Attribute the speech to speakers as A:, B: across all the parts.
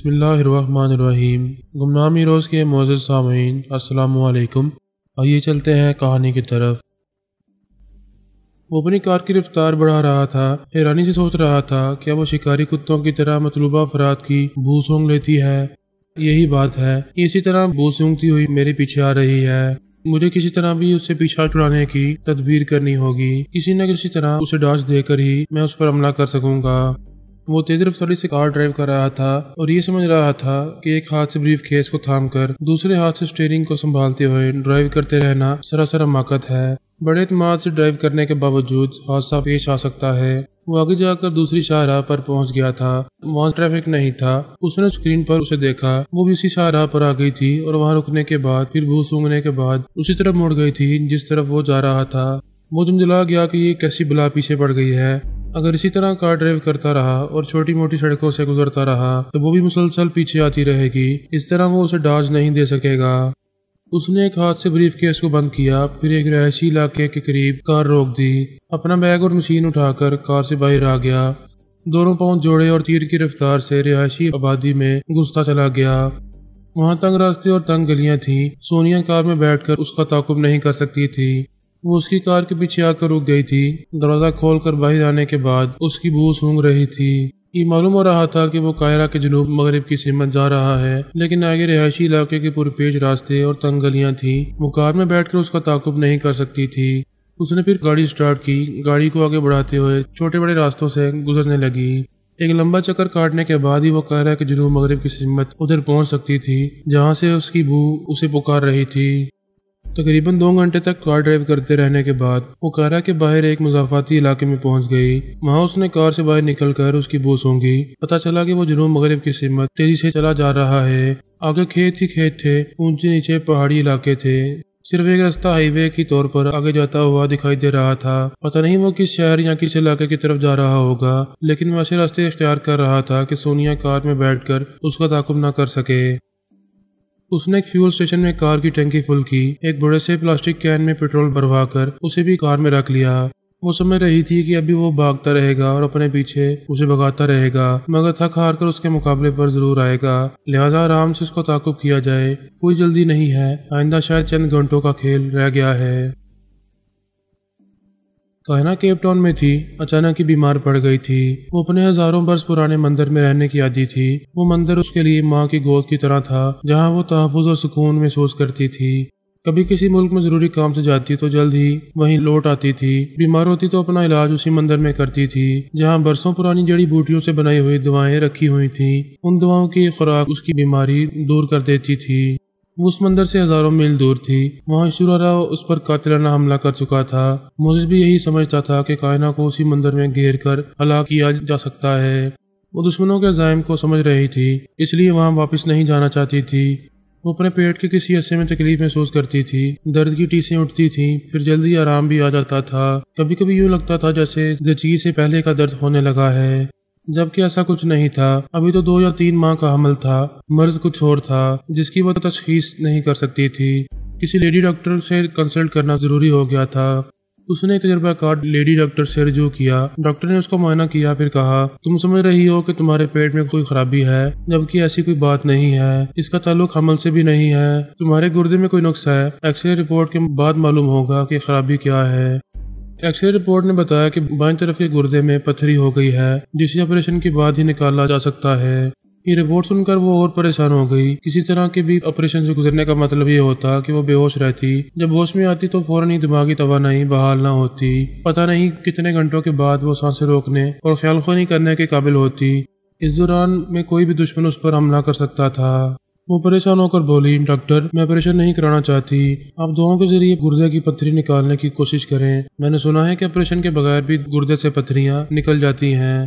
A: بسم اللہ الرحمن الرحیم۔ گمنامی روز کے معزز سامعین السلام علیکم۔ آئیے چلتے ہیں کہانی کی طرف۔ وہ اپنی کار کی رفتار بڑھا رہا تھا، حیرانی سے سوچ رہا تھا کیا وہ شکاری کتوں کی طرح مطلوبہ افراد کی بو سونگھ لیتی ہے؟ یہی بات ہے، اسی طرح بو سونگتی ہوئی میرے پیچھے آ رہی ہے۔ مجھے کسی طرح بھی اس سے پیچھا چھڑانے کی تدبیر کرنی ہوگی، کسی نہ کسی طرح اسے ڈاج دے کر ہی میں اس پر حملہ کر سکوں گا۔ وہ تیز رفتاری سے کار ڈرائیو کر رہا تھا اور یہ سمجھ رہا تھا کہ ایک ہاتھ سے بریف کیس کو تھام کر دوسرے ہاتھ سے اسٹیئرنگ کو سنبھالتے ہوئے ڈرائیو کرتے رہنا سراسر حماقت ہے۔ بڑے اعتماد سے ڈرائیو کرنے کے باوجود حادثہ پیش آ سکتا ہے۔ وہ آگے جا کر دوسری شاہراہ پر پہنچ گیا تھا، وہاں ٹریفک نہیں تھا۔ اس نے اسکرین پر اسے دیکھا، وہ بھی اسی شاہراہ پر آ گئی تھی اور وہاں رکنے کے بعد پھر بو سونگنے کے بعد اسی طرف مڑ گئی تھی جس طرف وہ جا رہا تھا۔ وہ جھنجھلا گیا کہ یہ کیسی بلا پیچھے پڑ گئی ہے۔ اگر اسی طرح کار ڈرائیو کرتا رہا اور چھوٹی موٹی سڑکوں سے گزرتا رہا تو وہ بھی مسلسل پیچھے آتی رہے گی، اس طرح وہ اسے ڈاج نہیں دے سکے گا۔ اس نے ایک ہاتھ سے بریف کیس کو بند کیا، پھر ایک رہائشی علاقے کے قریب کار روک دی، اپنا بیگ اور مشین اٹھا کر کار سے باہر آ گیا، دونوں پاؤں جوڑے اور تیر کی رفتار سے رہائشی آبادی میں گھستا چلا گیا۔ وہاں تنگ راستے اور تنگ گلیاں تھیں۔ سونیا کار میں بیٹھ کر اس کا تعاقب نہیں کر سکتی تھی۔ وہ اس کی کار کے پیچھے آ کر رک گئی تھی۔ دروازہ کھول کر باہر آنے کے بعد اس کی بو سونگھ رہی تھی۔ یہ معلوم ہو رہا تھا کہ وہ قاہرہ کے جنوب مغرب کی سمت جا رہا ہے، لیکن آگے رہائشی علاقے کے پرپیچ راستے اور تنگ گلیاں تھیں۔ وہ کار میں بیٹھ کر اس کا تعاقب نہیں کر سکتی تھی۔ اس نے پھر گاڑی سٹارٹ کی، گاڑی کو آگے بڑھاتے ہوئے چھوٹے بڑے راستوں سے گزرنے لگی۔ ایک لمبا چکر کاٹنے کے بعد ہی وہ قاہرہ کے جنوب مغرب کی سمت ادھر پہنچ سکتی تھی جہاں سے اس کی بو اسے پکار رہی تھی۔ تقریباً 2 گھنٹے تک کار ڈرائیو کرتے رہنے کے بعد وہ قاہرہ کے باہر ایک مضافاتی علاقے میں پہنچ گئی۔ وہاں اس نے کار سے باہر نکل کر اس کی بو سونگھی۔ پتہ چلا کہ وہ جنوب مغرب کی سمت تیزی سے چلا جا رہا ہے۔ آگے کھیت ہی کھیت تھے، اونچے نیچے پہاڑی علاقے تھے۔ صرف ایک راستہ ہائی وے کی طور پر آگے جاتا ہوا دکھائی دے رہا تھا۔ پتہ نہیں وہ کس شہر یا کس علاقے کی طرف جا رہا ہوگا، لیکن وہ ایسے راستے اختیار کر رہا تھا کہ سونیا کار میں بیٹھ کر اس کا تعاقب نہ کر سکے۔ اس نے ایک فیول اسٹیشن میں کار کی ٹینکی فل کی، ایک بڑے سے پلاسٹک کین میں پیٹرول بھروا کر اسے بھی کار میں رکھ لیا۔ وہ سمجھ رہی تھی کہ ابھی وہ بھاگتا رہے گا اور اپنے پیچھے اسے بھگاتا رہے گا، مگر تھک ہار کر اس کے مقابلے پر ضرور آئے گا، لہٰذا آرام سے اس کو تعاقب کیا جائے۔ کوئی جلدی نہیں ہے، آئندہ شاید چند گھنٹوں کا کھیل رہ گیا ہے۔ کائنہ کیپ ٹاؤن میں تھی، اچانک ہی بیمار پڑ گئی تھی۔ وہ اپنے ہزاروں برس پرانے مندر میں رہنے کی عادی تھی۔ وہ مندر اس کے لیے ماں کی گود کی طرح تھا جہاں وہ تحفظ اور سکون محسوس کرتی تھی۔ کبھی کسی ملک میں ضروری کام سے جاتی تو جلد ہی وہیں لوٹ آتی تھی، بیمار ہوتی تو اپنا علاج اسی مندر میں کرتی تھی جہاں برسوں پرانی جڑی بوٹیوں سے بنائی ہوئی دعائیں رکھی ہوئی تھیں۔ ان دعاؤں کی خوراک اس کی بیماری دور کر دیتی تھی۔ وہ اس مندر سے ہزاروں میل دور تھی، وہاں شرارا اس پر قاتلانہ حملہ کر چکا تھا۔ موزس بھی یہی سمجھتا تھا کہ کائنہ کو اسی مندر میں گھیر کر ہلاک کیا جا سکتا ہے۔ وہ دشمنوں کے عزائم کو سمجھ رہی تھی، اس لیے وہاں واپس نہیں جانا چاہتی تھی۔ وہ اپنے پیٹ کے کسی حصے میں تکلیف محسوس کرتی تھی، درد کی ٹیسیں اٹھتی تھیں، پھر جلدی آرام بھی آ جاتا تھا۔ کبھی کبھی یوں لگتا تھا جیسے زچگی سے پہلے کا درد ہونے لگا ہے، جبکہ ایسا کچھ نہیں تھا۔ ابھی تو 2 یا 3 ماہ کا حمل تھا، مرض کچھ اور تھا جس کی وہ تشخیص نہیں کر سکتی تھی۔ کسی لیڈی ڈاکٹر سے کنسلٹ کرنا ضروری ہو گیا تھا۔ اس نے تجربہ کار لیڈی ڈاکٹر سے رجوع کیا۔ ڈاکٹر نے اس کو معائنہ کیا، پھر کہا تم سمجھ رہی ہو کہ تمہارے پیٹ میں کوئی خرابی ہے، جبکہ ایسی کوئی بات نہیں ہے، اس کا تعلق حمل سے بھی نہیں ہے، تمہارے گردے میں کوئی نقص ہے۔ ایکس رے رپورٹ کے بعد معلوم ہوگا کہ خرابی کیا ہے۔ ایکس رے رپورٹ نے بتایا کہ بائیں طرف کے گردے میں پتھری ہو گئی ہے جسے آپریشن کے بعد ہی نکالا جا سکتا ہے۔ یہ رپورٹ سن کر وہ اور پریشان ہو گئی۔ کسی طرح کے بھی آپریشن سے گزرنے کا مطلب یہ ہوتا کہ وہ بے ہوش رہتی، جب ہوش میں آتی تو فوراً ہی دماغی توانائی بحال نہ ہوتی، پتہ نہیں کتنے گھنٹوں کے بعد وہ سانسیں روکنے اور خیال خوانی کرنے کے قابل ہوتی۔ اس دوران میں کوئی بھی دشمن اس پر حملہ کر سکتا تھا۔ وہ پریشان ہو کر بولی ڈاکٹر میں آپریشن نہیں کرانا چاہتی، آپ دعاؤں کے ذریعے گردے کی پتھری نکالنے کی کوشش کریں، میں نے سنا ہے کہ آپریشن کے بغیر بھی گردے سے پتھریاں نکل جاتی ہیں۔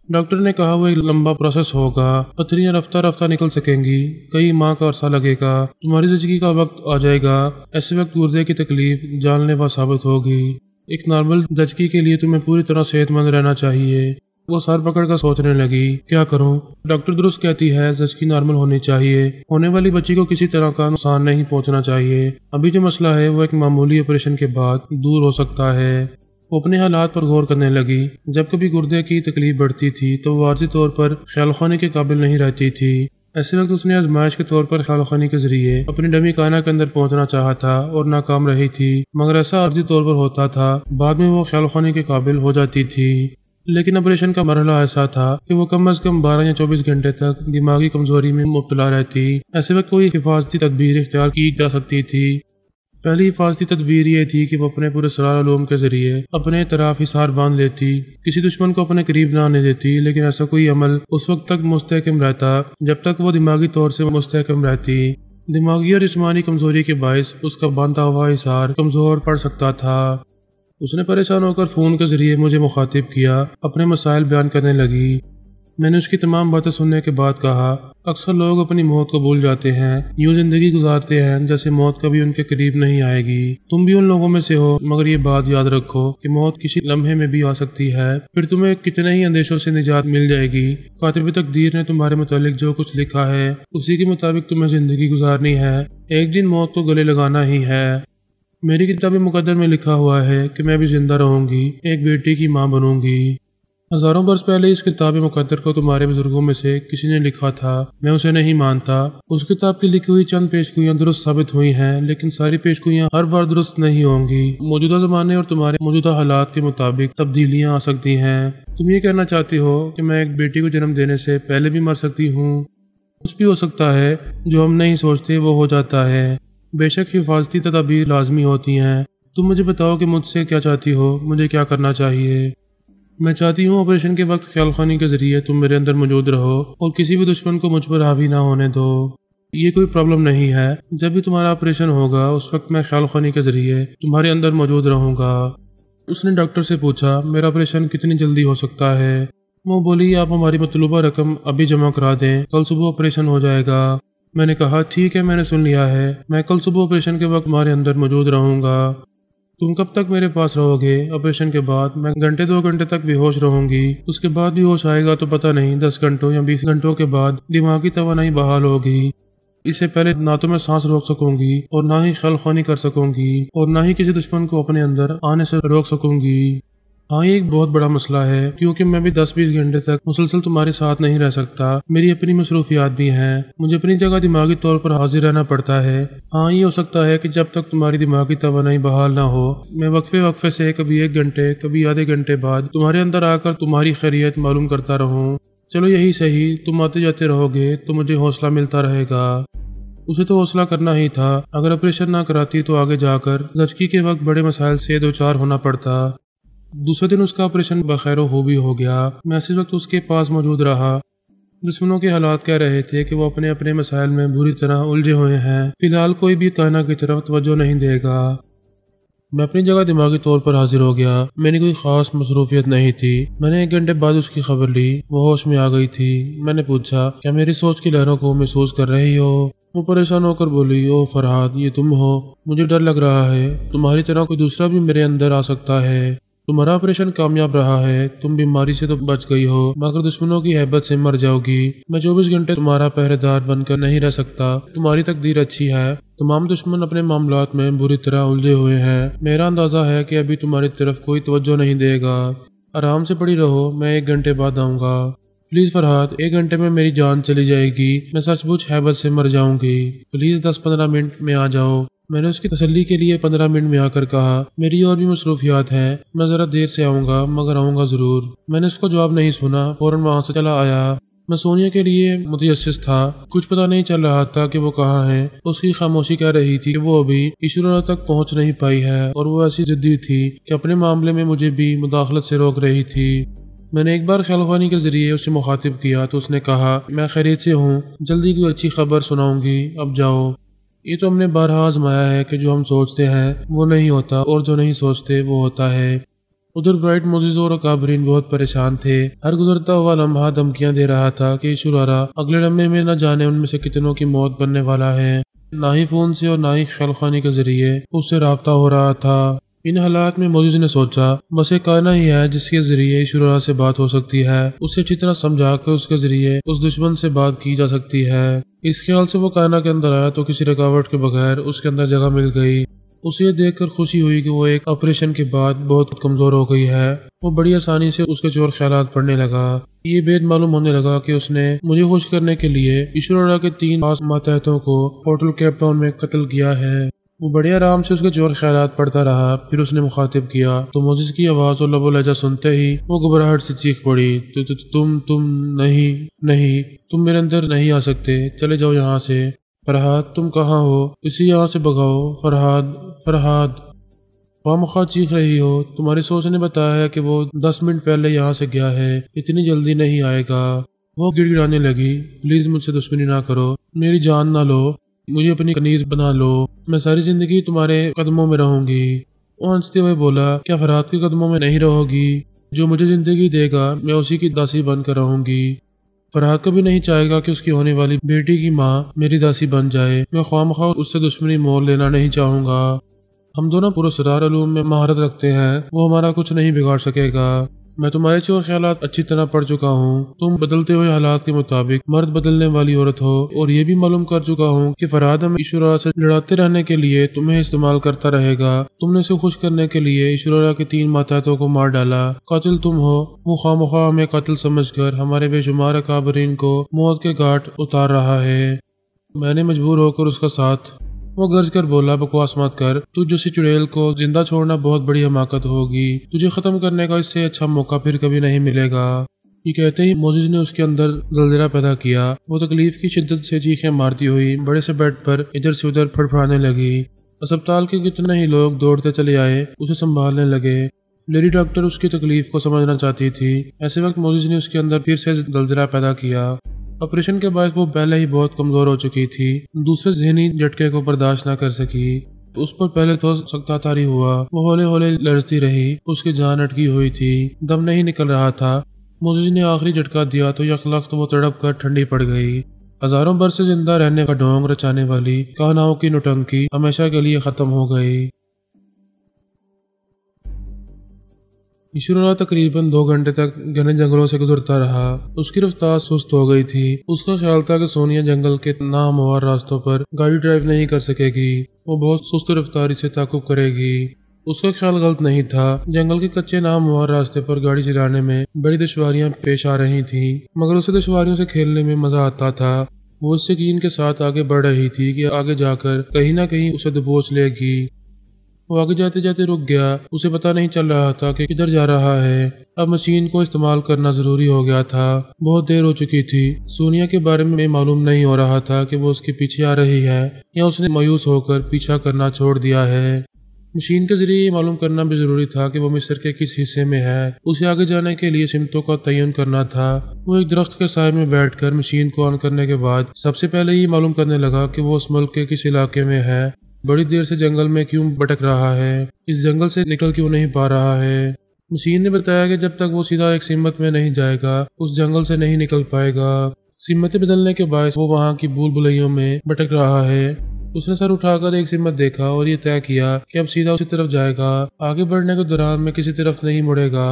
A: ڈاکٹر نے کہا وہ ایک لمبا پروسیس ہوگا، پتھریاں رفتہ رفتہ نکل سکیں گی، کئی ماہ کا عرصہ لگے گا، تمہاری زچگی کا وقت آ جائے گا، ایسے وقت گردے کی تکلیف جان لیوا ثابت ہوگی۔ ایک نارمل زچگی کے لیے تمہیں پوری طرح صحت مند رہنا چاہیے۔ وہ سر پکڑ کر سوچنے لگی کیا کروں؟ ڈاکٹر درست کہتی ہے زچگی نارمل ہونی چاہیے، ہونے والی بچی کو کسی طرح کا نقصان نہیں پہنچنا چاہیے۔ ابھی جو مسئلہ ہے وہ ایک معمولی آپریشن کے بعد دور ہو سکتا ہے۔ وہ اپنے حالات پر غور کرنے لگی۔ جب کبھی گردے کی تکلیف بڑھتی تھی تو وہ عارضی طور پر خیال خوانی کے قابل نہیں رہتی تھی۔ ایسے وقت اس نے آزمائش کے طور پر خیال خانی کے ذریعے اپنی ڈمی کائنہ کے اندر پہنچنا چاہا تھا اور ناکام رہی تھی، مگر ایسا عارضی طور پر ہوتا تھا، بعد میں وہ خیال خانی کے قابل ہو جاتی تھی۔ لیکن آپریشن کا مرحلہ ایسا تھا کہ وہ کم از کم 12 یا 24 گھنٹے تک دماغی کمزوری میں مبتلا رہتی۔ ایسے وقت کوئی حفاظتی تدبیر اختیار کی جا سکتی تھی۔ پہلی حفاظتی تدبیر یہ تھی کہ وہ اپنے پورے سرار علوم کے ذریعے اپنے اطراف حصار باندھ لیتی، کسی دشمن کو اپنے قریب نہ آنے دیتی، لیکن ایسا کوئی عمل اس وقت تک مستحکم رہتا جب تک وہ دماغی طور سے مستحکم رہتی۔ دماغی اور جسمانی کمزوری کے باعث اس کا باندھا ہوا حصار کمزور پڑ سکتا تھا۔ اس نے پریشان ہو کر فون کے ذریعے مجھے مخاطب کیا، اپنے مسائل بیان کرنے لگی۔ میں نے اس کی تمام باتیں سننے کے بعد کہا، اکثر لوگ اپنی موت کو بھول جاتے ہیں، یوں زندگی گزارتے ہیں جیسے موت کبھی ان کے قریب نہیں آئے گی۔ تم بھی ان لوگوں میں سے ہو، مگر یہ بات یاد رکھو کہ موت کسی لمحے میں بھی آ سکتی ہے، پھر تمہیں کتنے ہی اندیشوں سے نجات مل جائے گی۔ کاتب تقدیر نے تمہارے متعلق جو کچھ لکھا ہے اسی کے مطابق تمہیں زندگی گزارنی ہے، ایک دن موت کو گلے لگانا ہی ہے۔ میری کتاب مقدر میں لکھا ہوا ہے کہ میں بھی زندہ رہوں گی، ایک بیٹی کی ماں بنوں گی۔ ہزاروں برس پہلے اس کتاب مقدر کو تمہارے بزرگوں میں سے کسی نے لکھا تھا، میں اسے نہیں مانتا۔ اس کتاب کی لکھی ہوئی چند پیشگوئیاں درست ثابت ہوئی ہیں، لیکن ساری پیشگوئیاں ہر بار درست نہیں ہوں گی۔ موجودہ زمانے اور تمہارے موجودہ حالات کے مطابق تبدیلیاں آ سکتی ہیں۔ تم یہ کہنا چاہتی ہو کہ میں ایک بیٹی کو جنم دینے سے پہلے بھی مر سکتی ہوں؟ کچھ بھی ہو سکتا ہے، جو ہم نہیں سوچتے وہ ہو جاتا ہے۔ بے شک حفاظتی تدابیر لازمی ہوتی ہیں۔ تم مجھے بتاؤ کہ مجھ سے کیا چاہتی ہو، مجھے کیا کرنا چاہیے؟ میں چاہتی ہوں آپریشن کے وقت خیال خانی کے ذریعے تم میرے اندر موجود رہو اور کسی بھی دشمن کو مجھ پر حاوی نہ ہونے دو۔ یہ کوئی پرابلم نہیں ہے، جب بھی تمہارا آپریشن ہوگا اس وقت میں خیال خانی کے ذریعے تمہارے اندر موجود رہوں گا۔ اس نے ڈاکٹر سے پوچھا، میرا آپریشن کتنی جلدی ہو سکتا ہے؟ وہ بولی، آپ ہماری مطلوبہ رقم ابھی جمع کرا دیں، کل صبح آپریشن ہو جائے گا۔ میں نے کہا، ٹھیک ہے، میں نے سن لیا ہے، میں کل صبح آپریشن کے وقت تمہارے اندر موجود رہوں گا۔ تم کب تک میرے پاس رہو گے؟ آپریشن کے بعد میں 2 گھنٹے تک بے ہوش رہوں گی، اس کے بعد بھی ہوش آئے گا تو پتہ نہیں 10 گھنٹوں یا 20 گھنٹوں کے بعد دماغی توانائی بحال ہوگی۔ اس سے پہلے نہ تو میں سانس روک سکوں گی اور نہ ہی خیال خوانی کر سکوں گی اور نہ ہی کسی دشمن کو اپنے اندر آنے سے روک سکوں گی۔ ہاں، یہ ایک بہت بڑا مسئلہ ہے، کیونکہ میں بھی 10-20 گھنٹے تک مسلسل تمہارے ساتھ نہیں رہ سکتا، میری اپنی مصروفیات بھی ہیں، مجھے اپنی جگہ دماغی طور پر حاضر رہنا پڑتا ہے۔ ہاں، یہ ہو سکتا ہے کہ جب تک تمہاری دماغی توانائی بحال نہ ہو، میں وقفے سے کبھی 1 گھنٹے کبھی آدھے گھنٹے بعد تمہارے اندر آ کر تمہاری خیریت معلوم کرتا رہوں۔ چلو یہی صحیح، تم آتے جاتے رہو گے تو مجھے حوصلہ ملتا رہے گا۔ اسے تو حوصلہ کرنا ہی تھا، اگر آپریشن نہ کراتی تو آگے جا کر زچگی کے وقت بڑے مسائل سے دوچار ہونا پڑتا۔ دوسرے دن اس کا آپریشن بخیر و خوبی ہو گیا۔ میں اسی وقت اس کے پاس موجود رہا۔ دشمنوں کے حالات کہہ رہے تھے کہ وہ اپنے مسائل میں بری طرح الجھے ہوئے ہیں، فی الحال کوئی بھی کائنہ کی طرف توجہ نہیں دے گا۔ میں اپنی جگہ دماغی طور پر حاضر ہو گیا، میری کوئی خاص مصروفیت نہیں تھی۔ میں نے 1 گھنٹے بعد اس کی خبر لی، وہ ہوش میں آ گئی تھی۔ میں نے پوچھا، کیا میری سوچ کی لہروں کو محسوس کر رہی ہو؟ وہ پریشان ہو کر بولی، او فرحات، یہ تم ہو؟ مجھے ڈر لگ رہا ہے، تمہاری طرح کوئی دوسرا بھی میرے اندر آ سکتا ہے۔ تمہارا آپریشن کامیاب رہا ہے، تم بیماری سے تو بچ گئی ہو، مگر دشمنوں کی ہیبت سے مر جاؤ گی۔ میں 24 گھنٹے تمہارا پہرے دار بن کر نہیں رہ سکتا، تمہاری تقدیر اچھی ہے۔ تمام دشمن اپنے معاملات میں بری طرح الجھے ہوئے ہیں، میرا اندازہ ہے کہ ابھی تمہاری طرف کوئی توجہ نہیں دے گا۔ آرام سے پڑی رہو، میں 1 گھنٹے بعد آؤں گا۔ پلیز فرحات، 1 گھنٹے میں میری جان چلی جائے گی، میں سچ مچ ہیبت سے مر جاؤں گی، پلیز 10-15 منٹ میں آ جاؤ۔ میں نے اس کی تسلی کے لیے 15 منٹ میں آ کر کہا، میری اور بھی مصروفیات ہیں، میں ذرا دیر سے آؤں گا، مگر آؤں گا ضرور۔ میں نے اس کو جواب نہیں سنا، فوراً وہاں سے چلا آیا۔ میں سونیا کے لیے متجسس تھا، کچھ پتہ نہیں چل رہا تھا کہ وہ کہاں ہے۔ اس کی خاموشی کہہ رہی تھی کہ وہ ابھی ایشورا تک پہنچ نہیں پائی ہے، اور وہ ایسی ضدی تھی کہ اپنے معاملے میں مجھے بھی مداخلت سے روک رہی تھی۔ میں نے ایک بار خیال خوانی کے ذریعے اسے مخاطب کیا تو اس نے کہا، میں خیریت سے ہوں، جلدی کوئی اچھی خبر سناؤں گی، اب جاؤ۔ یہ تو ہم نے بارہا آزمایا ہے کہ جو ہم سوچتے ہیں وہ نہیں ہوتا اور جو نہیں سوچتے وہ ہوتا ہے۔ ادھر برائٹ موزیز اور اکابرین بہت پریشان تھے، ہر گزرتا ہوا لمحہ دھمکیاں دے رہا تھا کہ ایشورا اگلے لمحے میں نہ جانے ان میں سے کتنوں کی موت بننے والا ہے۔ نہ ہی فون سے اور نہ ہی خیال خوانی کے ذریعے اس سے رابطہ ہو رہا تھا۔ ان حالات میں موزیز نے سوچا، بس ایک کائنہ ہی ہے جس کے ذریعے ایشورا سے بات ہو سکتی ہے، اسے اچھی طرح سمجھا کر اس کے ذریعے اس دشمن سے بات کی جا سکتی ہے۔ اس خیال سے وہ کائنہ کے اندر آیا تو کسی رکاوٹ کے بغیر اس کے اندر جگہ مل گئی۔ اسے یہ دیکھ کر خوشی ہوئی کہ وہ ایک آپریشن کے بعد بہت کمزور ہو گئی ہے۔ وہ بڑی آسانی سے اس کے چور خیالات پڑھنے لگا۔ یہ بات معلوم ہونے لگا کہ اس نے مجھے خوش کرنے کے لیے ایشوریا کے 3 خاص ماتحتوں کو ہوٹل کیپ ٹاؤن میں قتل کیا ہے۔ وہ بڑے آرام سے اس کے چور خیالات پڑھتا رہا۔ پھر اس نے مخاطب کیا تو موزس کی آواز اور لب و لہجہ سنتے ہی وہ گھبراہٹ سے چیخ پڑی، تم نہیں، تم میرے اندر نہیں آ سکتے، چلے جاؤ یہاں سے۔ فرحاد تم کہاں ہو؟ اسے یہاں سے بھگاؤ۔ فرحاد خواہ چیخ رہی ہو؟ تمہاری سوچ نے بتایا ہے کہ وہ 10 منٹ پہلے یہاں سے گیا ہے، اتنی جلدی نہیں آئے گا۔ وہ گڑ گڑانے لگی، پلیز مجھ سے دشمنی نہ کرو، میری جان نہ لو، مجھے اپنی کنیز بنا لو، میں ساری زندگی تمہارے قدموں میں رہوں گی۔ وہ ہنستے ہوئے بولا، کیا فرحاد کے قدموں میں نہیں رہو گی؟ جو مجھے زندگی دے گا میں اسی کی داسی بن کر رہوں گی۔ فرحاد کبھی نہیں چاہے گا کہ اس کی ہونے والی بیٹی کی ماں میری داسی بن جائے۔ میں خواہ اس سے دشمنی مول لینا نہیں چاہوں گا۔ ہم دونوں پراسرار علوم میں مہارت رکھتے ہیں، وہ ہمارا کچھ نہیں بگاڑ سکے گا۔ میں تمہارے چور خیالات اچھی طرح پڑھ چکا ہوں۔ تم بدلتے ہوئے حالات کے مطابق مرد بدلنے والی عورت ہو، اور یہ بھی معلوم کر چکا ہوں کہ فرحاد ہم ایشوریا سے لڑاتے رہنے کے لیے تمہیں استعمال کرتا رہے گا۔ تم نے اسے خوش کرنے کے لیے ایشوریا کے 3 ماتحتوں کو مار ڈالا۔ قاتل تم ہو۔ وہ خواہ ہمیں قاتل سمجھ کر ہمارے بے شمار اکابرین کو موت کے گھاٹ اتار رہا ہے۔ میں نے مجبور ہو کر اس کا ساتھ۔ وہ گرج کر بولا، بکواس مت کر، تجھ جیسی چڑیل کو زندہ چھوڑنا بہت بڑی حماقت ہوگی۔ تجھے ختم کرنے کا اس سے اچھا موقع پھر کبھی نہیں ملے گا۔ یہ کہتے ہی موزس نے اس کے اندر زلزلہ پیدا کیا۔ وہ تکلیف کی شدت سے چیخیں مارتی ہوئی بڑے سے بیڈ پر ادھر سے ادھر پھڑپھڑانے لگی۔ اسپتال کے کتنے ہی لوگ دوڑتے چلے آئے، اسے سنبھالنے لگے۔ لیڈی ڈاکٹر اس کی تکلیف کو سمجھنا چاہتی تھی۔ ایسے وقت موزس نے اس کے اندر پھر سے زلزلہ پیدا کیا۔ آپریشن کے باعث وہ پہلے ہی بہت کمزور ہو چکی تھی، دوسرے ذہنی جھٹکے کو برداشت نہ کر سکی۔ اس پر پہلے تو سکتہ طاری ہوا، وہ ہولے ہولے لرزتی رہی، اس کی جان اٹکی ہوئی تھی، دم نہیں نکل رہا تھا۔ موزس نے آخری جھٹکا دیا تو یکلخت وہ تڑپ کر ٹھنڈی پڑ گئی۔ ہزاروں برس سے زندہ رہنے کا ڈھونگ رچانے والی کہناؤں کی نوٹنکی ہمیشہ کے لیے ختم ہو گئی۔ ایشوریا تقریباً 2 گھنٹے تک گھنے جنگلوں سے گزرتا رہا۔ اس کی رفتار سست ہو گئی تھی۔ اس کا خیال تھا کہ سونیا جنگل کے ناہموار راستوں پر گاڑی ڈرائیو نہیں کر سکے گی، وہ بہت سست رفتاری سے تعاقب کرے گی۔ اس کا خیال غلط نہیں تھا، جنگل کے کچے ناہموار راستے پر گاڑی چلانے میں بڑی دشواریاں پیش آ رہی تھیں، مگر اسے دشواریوں سے کھیلنے میں مزہ آتا تھا۔ وہ اس یقین کے ساتھ آگے بڑھ رہی تھی کہ آگے جا کر کہیں نہ کہیں اسے دبوچ لے گی۔ وہ آگے جاتے جاتے رک گیا، اسے پتہ نہیں چل رہا تھا کہ کدھر جا رہا ہے۔ اب مشین کو استعمال کرنا ضروری ہو گیا تھا، بہت دیر ہو چکی تھی۔ سونیا کے بارے میں معلوم نہیں ہو رہا تھا کہ وہ اس کے پیچھے آ رہی ہے یا اس نے مایوس ہو کر پیچھا کرنا چھوڑ دیا ہے۔ مشین کے ذریعے یہ معلوم کرنا بھی ضروری تھا کہ وہ مصر کے کس حصے میں ہے۔ اسے آگے جانے کے لیے سمتوں کا تعین کرنا تھا۔ وہ ایک درخت کے سائے میں بیٹھ کر مشین کو آن کرنے کے بعد سب سے پہلے یہ معلوم کرنے لگا کہ وہ اس ملک کے کس علاقے میں ہے، بڑی دیر سے جنگل میں کیوں بھٹک رہا ہے، اس جنگل سے نکل کیوں نہیں پا رہا ہے۔ مشین نے بتایا کہ جب تک وہ سیدھا ایک سمت میں نہیں جائے گا اس جنگل سے نہیں نکل پائے گا۔ سمتیں بدلنے کے باعث وہ وہاں کی بھول بھلیوں میں بھٹک رہا ہے۔ اس نے سر اٹھا کر ایک سمت دیکھا اور یہ طے کیا کہ اب سیدھا اسی طرف جائے گا، آگے بڑھنے کے دوران میں کسی طرف نہیں مڑے گا۔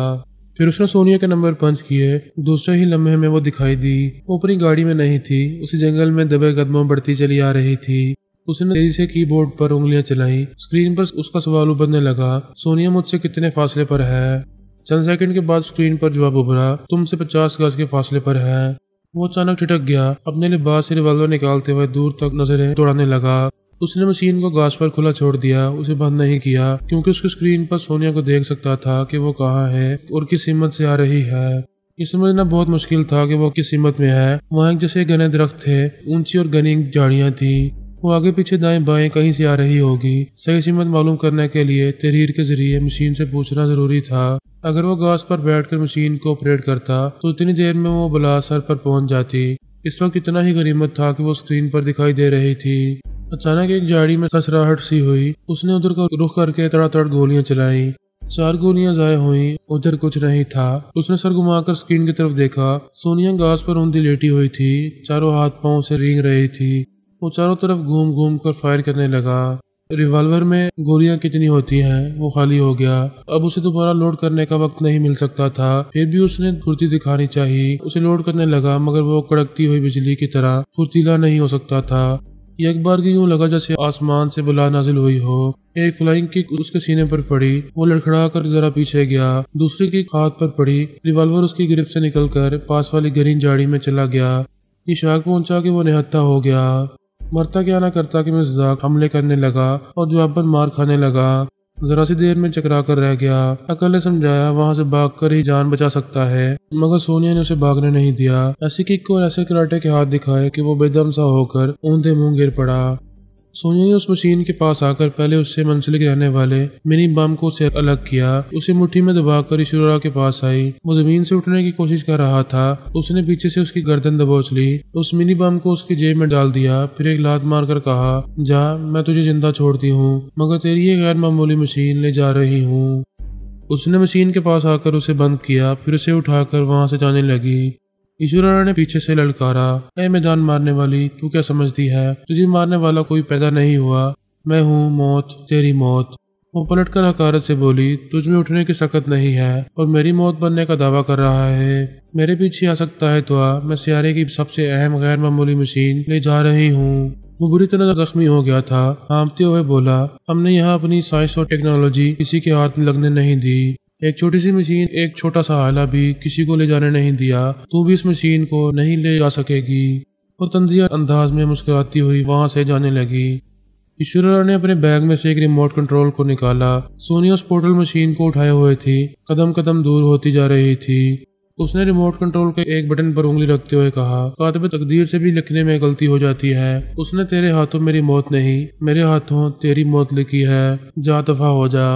A: پھر اس نے سونیا کے نمبر پنچ کیے، دوسرے ہی لمحے میں وہ دکھائی دی۔ وہ اپنی گاڑی میں نہیں تھی، اسی جنگل میں دبے قدموں بڑھتی چلی آ رہی تھی۔ اس نے تیزی سے کی بورڈ پر انگلیاں چلائیں۔ اسکرین پر اس کا سوال ابھرنے لگا، سونیا مجھ سے کتنے فاصلے پر ہے؟ چند سیکنڈ کے بعد اسکرین پر جواب ابھرا، تم سے 50 گز کے فاصلے پر ہے۔ وہ اچانک ٹھٹک گیا، اپنے لباس سے ریوالور نکالتے ہوئے دور تک نظریں دوڑانے لگا۔ اس نے مشین کو گاز پر کھلا چھوڑ دیا، اسے بند نہیں کیا، کیونکہ اس کی اسکرین پر سونیا کو دیکھ سکتا تھا کہ وہ کہاں ہے اور کس سمت سے آ رہی ہے۔ یہ سمجھنا بہت مشکل تھا کہ وہ کس سمت میں ہے۔ وہاں ایک جیسے گھنے درخت تھے، اونچی اور گھنی جھاڑیاں تھیں۔ وہ آگے پیچھے دائیں بائیں کہیں سے آ رہی ہوگی۔ صحیح سمت معلوم کرنے کے لیے تحریر کے ذریعے مشین سے پوچھنا ضروری تھا۔ اگر وہ گاز پر بیٹھ کر مشین کو آپریٹ کرتا تو اتنی دیر میں وہ بلا سر پر پہنچ جاتی۔ اس وقت اتنا ہی غنیمت تھا کہ وہ اسکرین پر دکھائی دے رہی تھی۔ اچانک ایک جھاڑی میں سسراہٹ سی ہوئی، اس نے ادھر کا رخ کر کے تڑا تڑ گولیاں چلائیں۔ 4 گولیاں ضائع ہوئیں، ادھر کچھ نہیں تھا۔ اس نے سر گھما کر اسکرین کی طرف دیکھا، سونیا گھاس پر اوندھی لیٹی ہوئی تھی، چاروں ہاتھ پاؤں سے رینگ رہی تھی۔ وہ چاروں طرف گھوم گھوم کر فائر کرنے لگا۔ ریوالور میں گولیاں کتنی ہوتی ہیں، وہ خالی ہو گیا۔ اب اسے دوبارہ لوڈ کرنے کا وقت نہیں مل سکتا تھا، پھر بھی اس نے پھرتی دکھانی چاہیے۔ اسے لوڈ کرنے لگا مگر وہ کڑکتی ہوئی بجلی کی طرح پھرتیلا نہیں ہو سکتا تھا۔ یہ ایک بار کی یوں لگا جیسے آسمان سے بلا نازل ہوئی ہو۔ ایک فلائنگ کک اس کے سینے پر پڑی، وہ لڑکھڑا کر ذرا پیچھے گیا۔ دوسری کک ہاتھ پر پڑی، ریوالور اس کی گرفت سے نکل کر پاس والی گرین جھاڑی میں چلا گیا۔ یہ شاک پہنچا کہ وہ نہتھا ہو گیا۔ مرتا کیا نہ کرتا کہ مصداق حملے کرنے لگا اور جواباً مار کھانے لگا۔ ذرا سی دیر میں چکرا کر رہ گیا۔ عقل نے سمجھایا وہاں سے بھاگ کر ہی جان بچا سکتا ہے، مگر سونیا نے اسے بھاگنے نہیں دیا۔ ایسی کک اور ایسے کراٹے کے ہاتھ دکھائے کہ وہ بے دم سا ہو کر اوندھے منہ گر پڑا۔ سونیا نے اس مشین کے پاس آ کر پہلے اس سے منسلک رہنے والے منی بم کو سے الگ کیا، اسے مٹھی میں دبا کر ایشورا کے پاس آئی۔ وہ زمین سے اٹھنے کی کوشش کر رہا تھا، اس نے پیچھے سے اس کی گردن دبوچ لی، اس منی بم کو اس کی جیب میں ڈال دیا، پھر ایک لات مار کر کہا، جا، میں تجھے زندہ چھوڑتی ہوں، مگر تیری یہ غیر معمولی مشین لے جا رہی ہوں۔ اس نے مشین کے پاس آ کر اسے بند کیا، پھر اسے اٹھا کر وہاں سے جانے لگی۔ ایشورا نے پیچھے سے للکارا، اے میدان مارنے والی، تو کیا سمجھتی ہے تجھے مارنے والا کوئی پیدا نہیں ہوا، میں ہوں موت، تیری موت۔ وہ پلٹ کر حقارت سے بولی، تجھ میں اٹھنے کی سکت نہیں ہے اور میری موت بننے کا دعویٰ کر رہا ہے۔ میرے پیچھے آ سکتا ہے تو آ، میں سیارے کی سب سے اہم غیر معمولی مشین لے جا رہی ہوں۔ وہ بری طرح زخمی ہو گیا تھا، ہانپتے ہوئے بولا، ہم نے یہاں اپنی سائنس اور ٹیکنالوجی کسی کے ہاتھ میں لگنے نہیں دی۔ ایک چھوٹی سی مشین، ایک چھوٹا سا آلہ بھی کسی کو لے جانے نہیں دیا، تو بھی اس مشین کو نہیں لے جا سکے گی۔ وہ طنزیہ انداز میں مسکراتی ہوئی وہاں سے جانے لگی۔ ایشورا نے اپنے بیگ میں سے ایک ریموٹ کنٹرول کو نکالا۔ سونیا اس پورٹل مشین کو اٹھائے ہوئے تھی، قدم قدم دور ہوتی جا رہی تھی۔ اس نے ریموٹ کنٹرول کے ایک بٹن پر انگلی رکھتے ہوئے کہا، کاتب تقدیر سے بھی لکھنے میں غلطی ہو جاتی ہے، اس نے تیرے ہاتھوں میری موت نہیں، میرے ہاتھوں تیری موت لکھی ہے، جا دفع ہو جا۔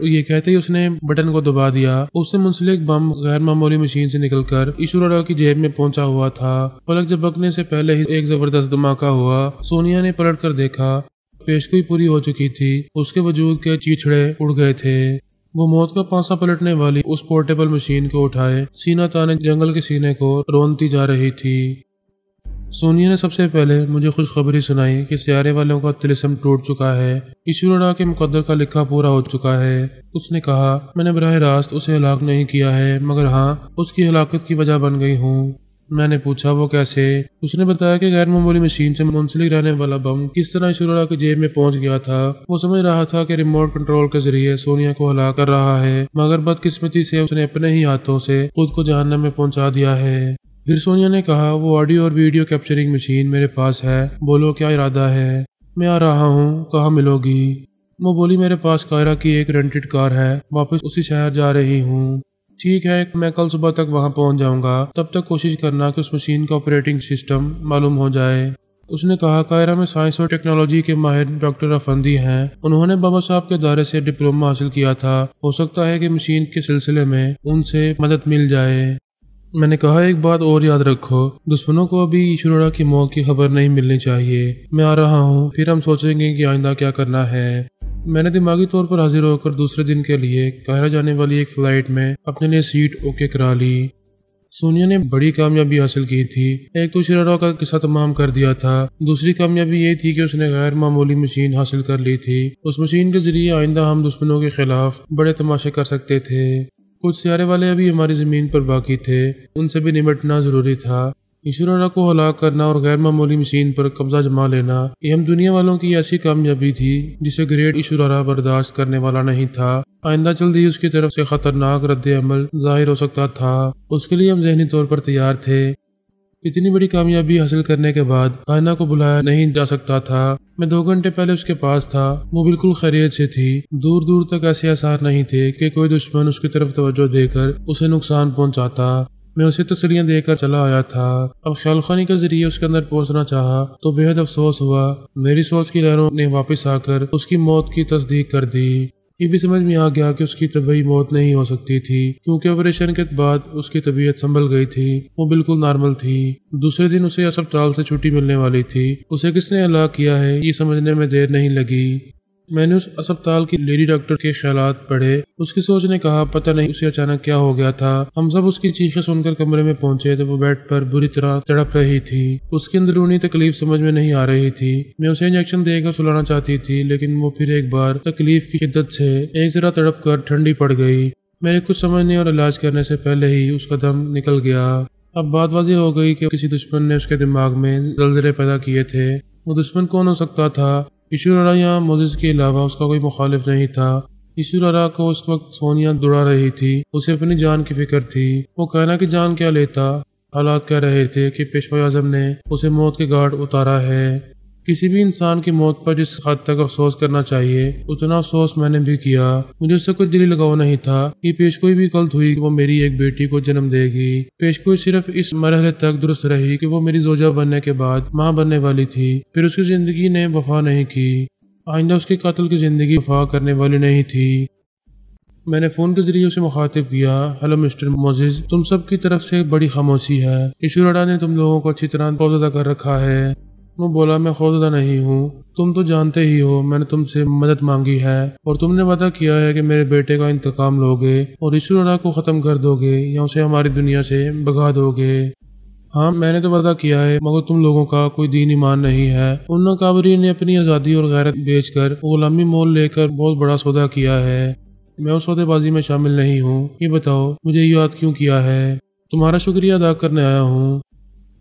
A: یہ کہتے ہی اس نے بٹن کو دبا دیا۔ اس سے منسلک بم غیر معمولی مشین سے نکل کر ایشورا کی جیب میں پہنچا ہوا تھا۔ پلک جھپکنے سے پہلے ہی ایک زبردست دھماکہ ہوا۔ سونیا نے پلٹ کر دیکھا، پیشگوئی پوری ہو چکی تھی، اس کے وجود کے چیچڑے اڑ گئے تھے۔ وہ موت کا پانسا پلٹنے والی اس پورٹیبل مشین کو اٹھائے سینہ تانے جنگل کے سینے کو رونتی جا رہی تھی۔ سونیا نے سب سے پہلے مجھے خوشخبری سنائی کہ سیارے والوں کا طلسم ٹوٹ چکا ہے، ایشورا کے مقدر کا لکھا پورا ہو چکا ہے۔ اس نے کہا، میں نے براہ راست اسے ہلاک نہیں کیا ہے، مگر ہاں، اس کی ہلاکت کی وجہ بن گئی ہوں۔ میں نے پوچھا وہ کیسے؟ اس نے بتایا کہ غیر معمولی مشین سے منسلک رہنے والا بم کس طرح ایشورا کی جیب میں پہنچ گیا تھا۔ وہ سمجھ رہا تھا کہ ریموٹ کنٹرول کے ذریعے سونیا کو ہلاک کر رہا ہے، مگر بدقسمتی سے اس نے اپنے ہی ہاتھوں سے خود کو جہنم میں پہنچا دیا ہے۔ پھر سونیا نے کہا، وہ آڈیو اور ویڈیو کیپچرنگ مشین میرے پاس ہے، بولو کیا ارادہ ہے؟ میں آ رہا ہوں، کہاں ملو گی؟ وہ بولی، میرے پاس قاہرہ کی ایک رینٹڈ کار ہے، واپس اسی شہر جا رہی ہوں۔ ٹھیک ہے، میں کل صبح تک وہاں پہنچ جاؤں گا، تب تک کوشش کرنا کہ اس مشین کا آپریٹنگ سسٹم معلوم ہو جائے۔ اس نے کہا، قاہرہ میں سائنس اور ٹیکنالوجی کے ماہر ڈاکٹر افندی ہیں، انہوں نے بابا صاحب کے ادارے سے ڈپلومہ حاصل کیا تھا، ہو سکتا ہے کہ مشین کے سلسلے میں ان سے مدد مل جائے۔ میں نے کہا، ایک بات اور یاد رکھو، دشمنوں کو ابھی ایشورا کی موت کی خبر نہیں ملنی چاہیے۔ میں آ رہا ہوں، پھر ہم سوچیں گے کہ آئندہ کیا کرنا ہے۔ میں نے دماغی طور پر حاضر ہو کر دوسرے دن کے لیے قاہرہ جانے والی ایک فلائٹ میں اپنے لیے سیٹ اوکے کرا لی۔ سونیا نے بڑی کامیابی حاصل کی تھی۔ ایک تو ایشورا کا قصہ تمام کر دیا تھا، دوسری کامیابی یہ تھی کہ اس نے غیر معمولی مشین حاصل کر لی تھی۔ اس مشین کے ذریعے آئندہ ہم دشمنوں کے خلاف بڑے تماشے کر سکتے تھے۔ کچھ سیارے والے ابھی ہماری زمین پر باقی تھے، ان سے بھی نمٹنا ضروری تھا۔ ایشورا کو ہلاک کرنا اور غیر معمولی مشین پر قبضہ جما لینا، یہ ہم دنیا والوں کی ایسی کامیابی تھی جسے گریٹ ایشورا برداشت کرنے والا نہیں تھا۔ آئندہ جلد ہی اس کی طرف سے خطرناک رد عمل ظاہر ہو سکتا تھا، اس کے لیے ہم ذہنی طور پر تیار تھے۔ اتنی بڑی کامیابی حاصل کرنے کے بعد کائنہ کو بلایا نہیں جا سکتا تھا۔ میں 2 گھنٹے پہلے اس کے پاس تھا، وہ بالکل خیریت سے تھی، دور دور تک ایسے آثار نہیں تھے کہ کوئی دشمن اس کی طرف توجہ دے کر اسے نقصان پہنچاتا۔ میں اسے تسلیاں دے کر چلا آیا تھا۔ اب خیال خانی کے ذریعے اس کے اندر پہنچنا چاہا تو بے حد افسوس ہوا۔ میری سوچ کی لہروں نے واپس آ کر اس کی موت کی تصدیق کر دی۔ یہ بھی سمجھ میں آ گیا کہ اس کی طبعی موت نہیں ہو سکتی تھی، کیونکہ آپریشن کے بعد اس کی طبیعت سنبھل گئی تھی، وہ بالکل نارمل تھی۔ دوسرے دن اسے اسپتال سے چھٹی ملنے والی تھی۔ اسے کس نے ہلاک کیا ہے یہ سمجھنے میں دیر نہیں لگی۔ میں نے اس اسپتال کی لیڈی ڈاکٹر کے خیالات پڑھے۔ اس کی سوچ نے کہا، پتہ نہیں اسے اچانک کیا ہو گیا تھا۔ ہم سب اس کی چیخیں سن کر کمرے میں پہنچے تو وہ بیڈ پر بری طرح تڑپ رہی تھی۔ اس کی اندرونی تکلیف سمجھ میں نہیں آ رہی تھی۔ میں اسے انجیکشن دے کر سلانا چاہتی تھی، لیکن وہ پھر ایک بار تکلیف کی شدت سے ایک ذرا تڑپ کر ٹھنڈی پڑ گئی۔ میرے کچھ سمجھنے اور علاج کرنے سے پہلے ہی اس کا دم نکل گیا۔ اب بات واضح ہو گئی کہ کسی دشمن نے اس کے دماغ میں زلزلے پیدا کیے تھے۔ وہ دشمن کون ہو سکتا تھا؟ ایشوریا یا موزس کے علاوہ اس کا کوئی مخالف نہیں تھا۔ ایشوریا کو اس وقت سونیا دوڑا رہی تھی، اسے اپنی جان کی فکر تھی۔ وہ کہنا کہ جان کیا لیتا، حالات کہہ رہے تھے کہ پیشوا اعظم نے اسے موت کے گھاٹ اتارا ہے۔ کسی بھی انسان کی موت پر جس حد تک افسوس کرنا چاہیے اتنا افسوس میں نے بھی کیا۔ مجھے اس سے کوئی دلی لگاؤ نہیں تھا۔ یہ پیشگوئی بھی غلط ہوئی کہ وہ میری ایک بیٹی کو جنم دے گی۔ پیشگوئی صرف اس مرحلے تک درست رہی کہ وہ میری زوجہ بننے کے بعد ماں بننے والی تھی، پھر اس کی زندگی نے وفا نہیں کی۔ آئندہ اس کے قاتل کی زندگی وفا کرنے والی نہیں تھی۔ میں نے فون کے ذریعے اسے مخاطب کیا، ہیلو مسٹر موزس، تم سب کی طرف سے بڑی خاموشی ہے۔ ایشوریا نے تم لوگوں کو اچھی طرح خوفزدہ کر رکھا ہے۔ وہ بولا، میں خوفزدہ نہیں ہوں، تم تو جانتے ہی ہو میں نے تم سے مدد مانگی ہے اور تم نے وعدہ کیا ہے کہ میرے بیٹے کا انتقام لوگے اور ایشوریا کو ختم کر دو گے یا اسے ہماری دنیا سے بھگا دو گے۔ ہاں میں نے تو وعدہ کیا ہے، مگر تم لوگوں کا کوئی دین ایمان نہیں ہے۔ ان ناقابرین نے اپنی آزادی اور غیرت بیچ کر غلامی مول لے کر بہت بڑا سودا کیا ہے۔ میں اس سودے بازی میں شامل نہیں ہوں۔ یہ بتاؤ مجھے یاد کیوں کیا ہے؟ تمہارا شکریہ ادا کرنے آیا ہوں۔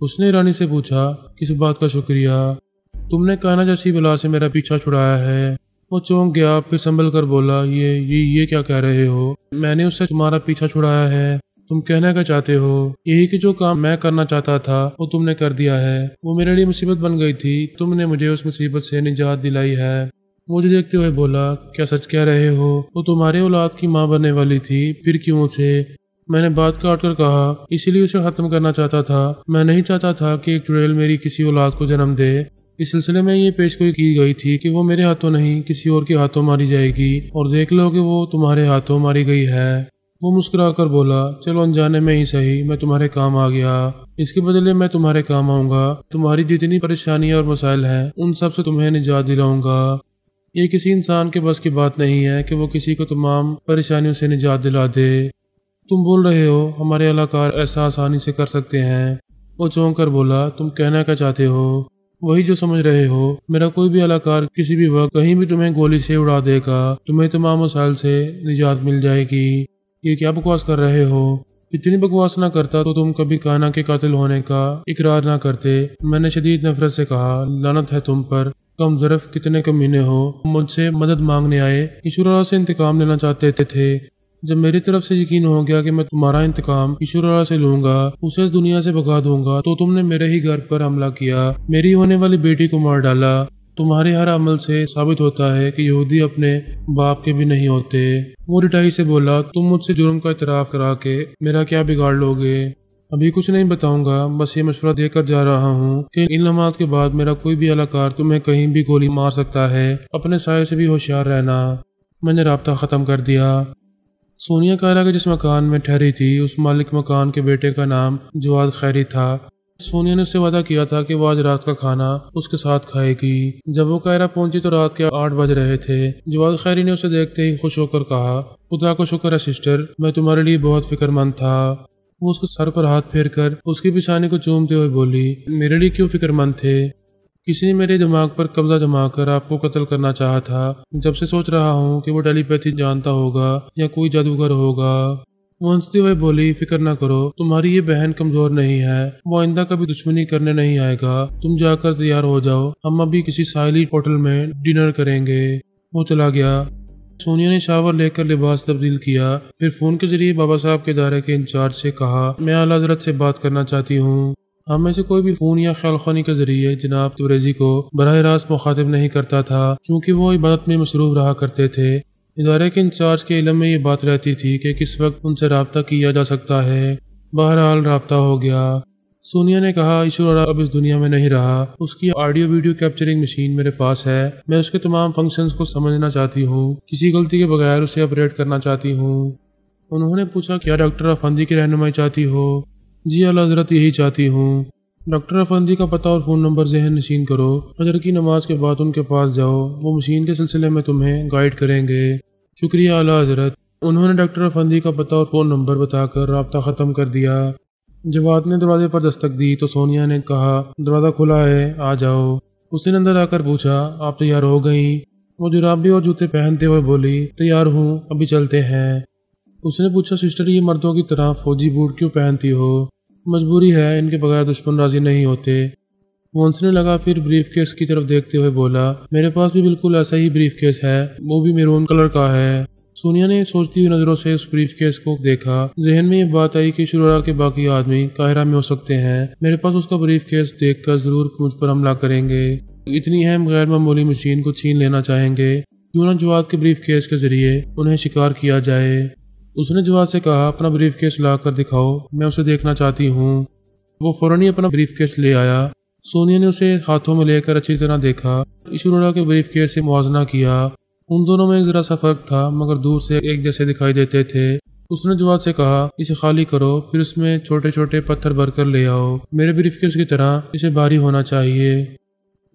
A: اس نے رانی سے پوچھا، کس بات کا شکریہ؟ تم نے کائنات جیسی بلا سے میرا پیچھا چھڑایا ہے۔ وہ چونک گیا، پھر سنبھل کر بولا، یہ کیا کہہ رہے ہو؟ میں نے اس سے تمہارا پیچھا چھڑایا ہے۔ تم کہنا کیا چاہتے ہو؟ یہی کہ جو کام میں کرنا چاہتا تھا وہ تم نے کر دیا ہے۔ وہ میرے لیے مصیبت بن گئی تھی، تم نے مجھے اس مصیبت سے نجات دلائی ہے۔ مجھے دیکھتے ہوئے بولا، کیا سچ کہہ رہے ہو؟ وہ تمہارے اولاد کی ماں بننے والی تھی، پھر کیوں اسے؟ میں نے بات کاٹ کر کہا، اسی لیے اسے ختم کرنا چاہتا تھا۔ میں نہیں چاہتا تھا کہ ایک چڑیل میری کسی اولاد کو جنم دے۔ اس سلسلے میں یہ پیشگوئی کی گئی تھی کہ وہ میرے ہاتھوں نہیں کسی اور کے ہاتھوں ماری جائے گی، اور دیکھ لو کہ وہ تمہارے ہاتھوں ماری گئی ہے۔ وہ مسکرا کر بولا، چلو انجانے میں ہی صحیح، میں تمہارے کام آ گیا۔ اس کے بدلے میں تمہارے کام آؤں گا، تمہاری جتنی پریشانیاں اور مسائل ہیں ان سب سے تمہیں نجات دلاؤں گا۔ یہ کسی انسان کے بس کی بات نہیں ہے کہ وہ کسی کو تمام پریشانیوں سے نجات دلا دے۔ تم بول رہے ہو ہمارے علاقار ایسا آسانی سے کر سکتے ہیں؟ وہ چونک کر بولا، تم کہنا کیا چاہتے ہو؟ وہی جو سمجھ رہے ہو، میرا کوئی بھی علاقار کسی بھی وقت کہیں بھی تمہیں گولی سے اڑا دے گا، تمہیں تمام مسائل سے نجات مل جائے گی۔ یہ کیا بکواس کر رہے ہو؟ اتنی بکواس نہ کرتا تو تم کبھی کائنا کے قاتل ہونے کا اقرار نہ کرتے۔ میں نے شدید نفرت سے کہا، لعنت ہے تم پر، کم ظرف کتنے کمینے ہو، مجھ سے مدد مانگنے آئے، ایشوریا سے انتقام لینا چاہتے تھے۔ جب میری طرف سے یقین ہو گیا کہ میں تمہارا انتقام ایشوریا سے لوں گا، اسے اس دنیا سے بھگا دوں گا، تو تم نے میرے ہی گھر پر حملہ کیا، میری ہونے والی بیٹی کو مار ڈالا۔ تمہارے ہر عمل سے ثابت ہوتا ہے کہ یہودی اپنے باپ کے بھی نہیں ہوتے۔ وہ رٹائی سے بولا، تم مجھ سے جرم کا اعتراف کرا کے میرا کیا بگاڑ لوگے؟ ابھی کچھ نہیں بتاؤں گا، بس یہ مشورہ دے کر جا رہا ہوں کہ ان لمحات کے بعد میرا کوئی بھی علاقار تمہیں کہیں بھی گولی مار سکتا ہے، اپنے سائے سے بھی ہوشیار رہنا۔ میں نے رابطہ ختم کر دیا۔ سونیا کائرہ کے جس مکان میں ٹھہری تھی، اس مالک مکان کے بیٹے کا نام جواد خیری تھا۔ سونیا نے اس سے وعدہ کیا تھا کہ وہ آج رات کا کھانا اس کے ساتھ کھائے گی۔ جب وہ کائرہ پہنچی تو رات کے 8 بج رہے تھے۔ جواد خیری نے اسے دیکھتے ہی خوش ہو کر کہا، خدا کو شکر ہے سسٹر، میں تمہارے لیے بہت فکر مند تھا۔ وہ اس کے سر پر ہاتھ پھیر کر اس کی پیشانی کو چومتے ہوئے بولی، میرے لیے کیوں فکر مند تھے؟ کسی نے میرے دماغ پر قبضہ جما کر آپ کو قتل کرنا چاہا تھا۔ جب سے سوچ رہا ہوں کہ وہ ٹیلی پیتھی جانتا ہوگا یا کوئی جادوگر ہوگا۔ وہ ہنستے ہوئے بولی، فکر نہ کرو، تمہاری یہ بہن کمزور نہیں ہے، وہ آئندہ کبھی دشمنی کرنے نہیں آئے گا۔ تم جا کر تیار ہو جاؤ، ہم ابھی کسی ساحلی ہوٹل میں ڈنر کریں گے۔ وہ چلا گیا۔ سونیا نے شاور لے کر لباس تبدیل کیا، پھر فون کے ذریعے بابا صاحب کے ادارے کے انچارج سے کہا، میں اعلیٰ حضرت سے بات کرنا چاہتی ہوں۔ ہم میں سے کوئی بھی فون یا خیال خوانی کے ذریعے جناب تبریزی کو براہ راست مخاطب نہیں کرتا تھا، کیونکہ وہ عبادت میں مصروف رہا کرتے تھے۔ ادارے کے انچارج کے علم میں یہ بات رہتی تھی کہ کس وقت ان سے رابطہ کیا جا سکتا ہے۔ بہرحال رابطہ ہو گیا۔ سونیا نے کہا، ایشوریا اب اس دنیا میں نہیں رہا، اس کی آڈیو ویڈیو کیپچرنگ مشین میرے پاس ہے، میں اس کے تمام فنکشنز کو سمجھنا چاہتی ہوں، کسی غلطی کے بغیر اسے آپریٹ کرنا چاہتی ہوں۔ انہوں نے پوچھا، کیا ڈاکٹر افندی کی رہنمائی چاہتی ہو؟ جی اعلیٰ حضرت، یہی چاہتی ہوں۔ ڈاکٹر افندی کا پتہ اور فون نمبر ذہن نشین کرو، فجر کی نماز کے بعد ان کے پاس جاؤ، وہ مشین کے سلسلے میں تمہیں گائیڈ کریں گے۔ شکریہ اعلیٰ حضرت۔ انہوں نے ڈاکٹر افندی کا پتہ اور فون نمبر بتا کر رابطہ ختم کر دیا۔ جواد نے دروازے پر دستک دی تو سونیا نے کہا، دروازہ کھلا ہے، آ جاؤ۔ اس نے اندر آ کر پوچھا، آپ تیار ہو گئیں؟ وہ جرابے اور جوتے پہنتے ہوئے بولی، تیار ہوں، ابھی چلتے ہیں۔ اس نے پوچھا، سسٹر یہ مردوں کی طرح فوجی بوٹ کیوں پہنتی ہو؟ مجبوری ہے، ان کے بغیر دشمن راضی نہیں ہوتے۔ وہ ہنسنے لگا، پھر بریف کیس کی طرف دیکھتے ہوئے بولا، میرے پاس بھی بالکل ایسا ہی بریف کیس ہے، وہ بھی میرون کلر کا ہے۔ سونیا نے سوچتی ہوئی نظروں سے اس بریف کیس کو دیکھا۔ ذہن میں یہ بات آئی کہ شرورا کے باقی آدمی قاہرہ میں ہو سکتے ہیں، میرے پاس اس کا بریف کیس دیکھ کر ضرور مجھ پر حملہ کریں گے، اتنی اہم غیر معمولی مشین کو چھین لینا چاہیں گے، کیوں نہ جواد کے بریف کیس کے ذریعے انہیں شکار کیا جائے۔ اس نے جواد سے کہا، اپنا بریف کیس لا کر دکھاؤ، میں اسے دیکھنا چاہتی ہوں۔ وہ فوراً ہی اپنا بریف کیس لے آیا۔ سونیا نے اسے ہاتھوں میں لے کر اچھی طرح دیکھا، شرورا کے بریف کیس سے موازنہ کیا۔ ان دونوں میں ایک ذرا سا فرق تھا، مگر دور سے ایک جیسے دکھائی دیتے تھے۔ اس نے جواد سے کہا، اسے خالی کرو، پھر اس میں چھوٹے چھوٹے پتھر بھر کر لے آؤ، میرے بریف کیس کی طرح اسے بھاری ہونا چاہیے۔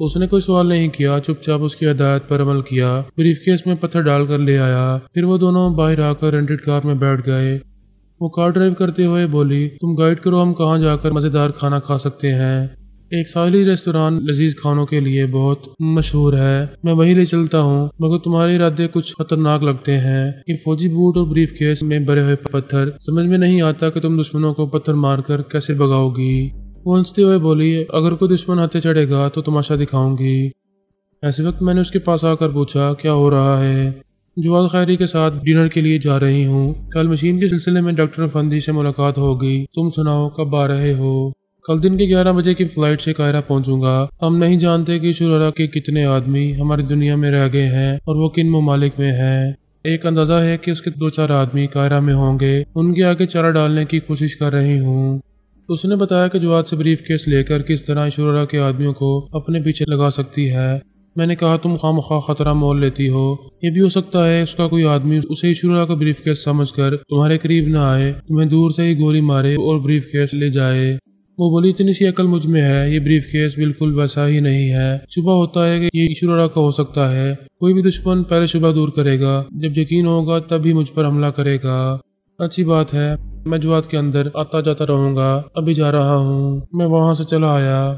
A: اس نے کوئی سوال نہیں کیا، چپ چاپ اس کی ہدایت پر عمل کیا، بریف کیس میں پتھر ڈال کر لے آیا۔ پھر وہ دونوں باہر آ کر رینٹڈ کار میں بیٹھ گئے۔ وہ کار ڈرائیو کرتے ہوئے بولی، تم گائیڈ کرو، ہم کہاں جا کر مزیدار کھانا کھا سکتے ہیں۔ ایک ساحلی ریستوران لذیذ کھانوں کے لیے بہت مشہور ہے، میں وہی لے چلتا ہوں، مگر تمہارے ارادے کچھ خطرناک لگتے ہیں۔ یہ فوجی بوٹ اور بریف کیس میں بھرے ہوئے پتھر، سمجھ میں نہیں آتا کہ تم دشمنوں کو پتھر مار کر کیسے بگاؤ گی۔ وہ ہنستے ہوئے بولی، اگر کوئی دشمن ہاتھے چڑھے گا تو تماشا دکھاؤں گی۔ ایسے وقت میں نے اس کے پاس آ کر پوچھا، کیا ہو رہا ہے؟ جواد خیری کے ساتھ ڈنر کے لیے جا رہی ہوں، کل مشین کے سلسلے میں ڈاکٹر افندی سے ملاقات ہوگی، تم سناؤ کب آ رہے ہو؟ کل دن کے 11 بجے کی فلائٹ سے قاہرہ پہنچوں گا۔ ہم نہیں جانتے کہ شرورا کے کتنے آدمی ہماری دنیا میں رہ گئے ہیں اور وہ کن ممالک میں ہیں۔ ایک اندازہ ہے کہ اس کے 2-4 آدمی قاہرہ میں ہوں گے، ان کے آگے چارہ ڈالنے کی کوشش کر رہی ہوں۔ اس نے بتایا کہ جواد سے بریف کیس لے کر کس طرح شرورا کے آدمیوں کو اپنے پیچھے لگا سکتی ہے۔ میں نے کہا، تم خواہ خطرہ مول لیتی ہو، یہ بھی ہو سکتا ہے اس کا کوئی آدمی اسے شرورا کا بریف کیس سمجھ کر تمہارے قریب نہ آئے، تمہیں دور سے ہی گولی مارے اور بریف کیس لے جائے۔ وہ بولی، اتنی سی عقل مجھ میں ہے، یہ بریف کیس بالکل ویسا ہی نہیں ہے، شبہ ہوتا ہے کہ یہ شرورا کا ہو سکتا ہے۔ کوئی بھی دشمن پہلے شبہ دور کرے گا، جب یقین ہوگا تب ہی مجھ پر حملہ کرے گا۔ اچھی بات ہے، میں جواد کے اندر آتا جاتا رہوں گا، ابھی جا رہا ہوں۔ میں وہاں سے چلا آیا۔